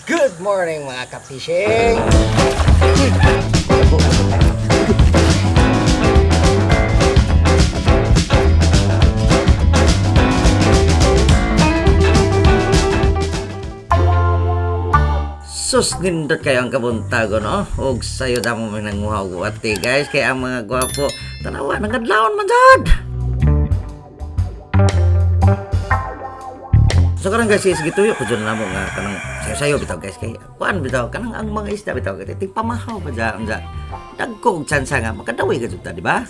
Good morning mga ka-fishing! Sus, nindot kayo ang kabuntago, no? Huwag sa'yo damo may nanguhaw-guwati, guys. Kaya ang mga gwapo, tanawa, nangadlaon man dyan! So karang guys, sige tuyo ko dyan na mo nga kanang sayo-sayo bitaw guys kay kuan bitaw kanang ang mga isda bitaw kay ting pamahaw pa dyan dagko og tsansa nga makadaway ka jud ta di ba?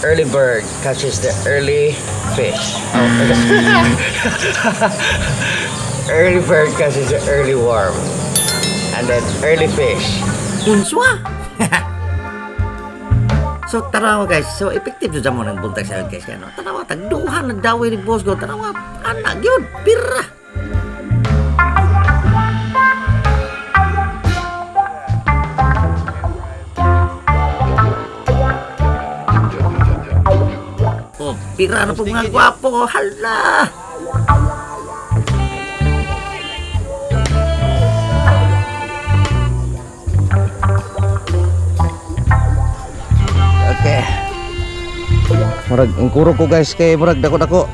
Early bird catches the early fish. Early bird catches the early worm. And then early fish. Unswa! So tanawa guys, so effective jud mo nang buntag sa guys kay no. Tanawa tagduhan na daway ni boss go. Tanawa anak gyud pira. Oh, pira na po mga gwapo. Hala! Okay. Murag ang kuro ko guys kay murag dako-dako.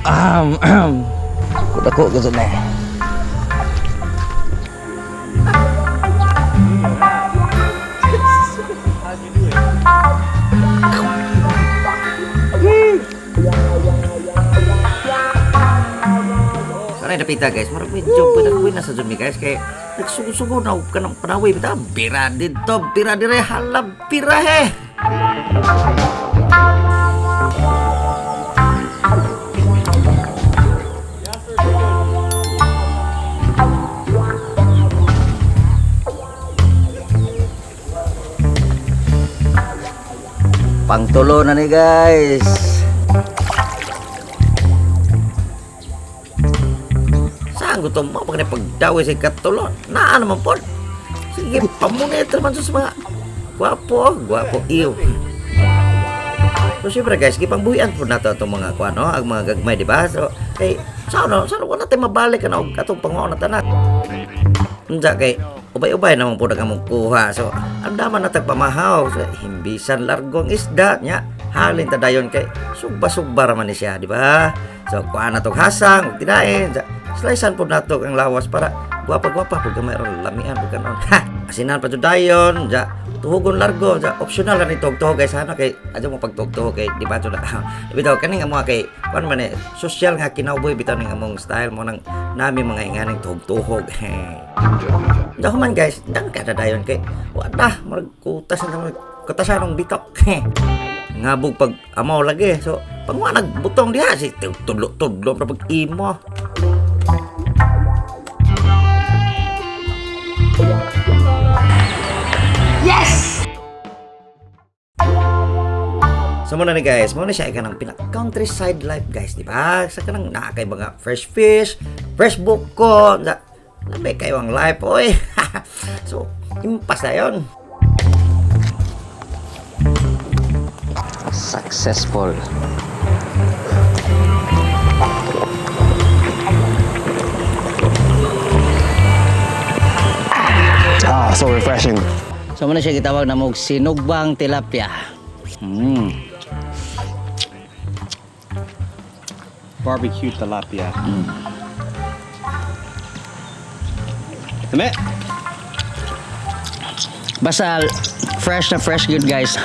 Dako gyud na. Sanay napita guys, murag medyo pwede na sa zoom guys kay nagsugo-sugo na kanang panaway bitaw. Pira dito, pira dire halab, pira he. Pangtulo na ni guys. Saan gutom mo pag pagdawi sa katulo? Naa naman po. Sige, pamunit naman sa mga gwapo iyo. So siyempre guys, gipangbuhian po nato itong mga kuano, ang mga gagmay, di ba? So, kay, saan ko natin mabalik na atong panguha na tanan. Unsa kay, ubay-ubay naman po nagamong kuha. So, ang daman na tagpamahaw. So, himbisan largong isda niya. Halin ta dayon kay, sugba-sugba raman ni siya, di ba? So, kuha na itong hasang, ug tinain. So, slicean po nato ang lawas para gwapa-gwapa po mayroon lamian po kanon. Ha! Asinan pa to dayon. Ja, tuhugon largo. Ja, optional lang ito. Tuhog guys, sana kay, adyo mo pagtuhog kay, di ba ito na. Bitaw, kaning nga mga kay, kuan man eh, social nga kinauboy, bitaw ning among style mo nang nami mga inganing tuhog-tuhog. Dako man guys, dan kada dayon kay, wala, magkutas na kutasanong bitok. Ngabog pag amaw lagi. So, pag mga nagbutong diha, si tudlo-tudlo na pag imo. Yes! So muna ni guys, muna siya ka ng pinaka-countryside life guys, di ba? Sa kanang nakakay mga fresh fish, fresh buko, labay kayo ang life, oy. So, impas na yun. Successful. So refreshing. So muna siya gitawag na mong sinugbang tilapia. Barbecue tilapia. Tama? Basta fresh na fresh good guys.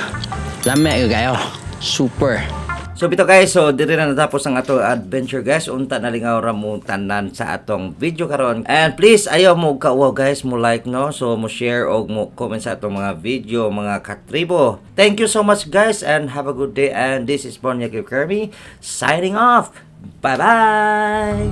Lame yun kayo. Super. So bito guys, so diri na natapos ang ato adventure guys. Unta na lingaw ra mo tanan sa atong video karon. And please ayaw mo kauwaw guys, mo like no, so mo share og mo comment sa atong mga video mga katribo. Thank you so much guys and have a good day, and this is Born Yakib Kermi signing off. Bye bye.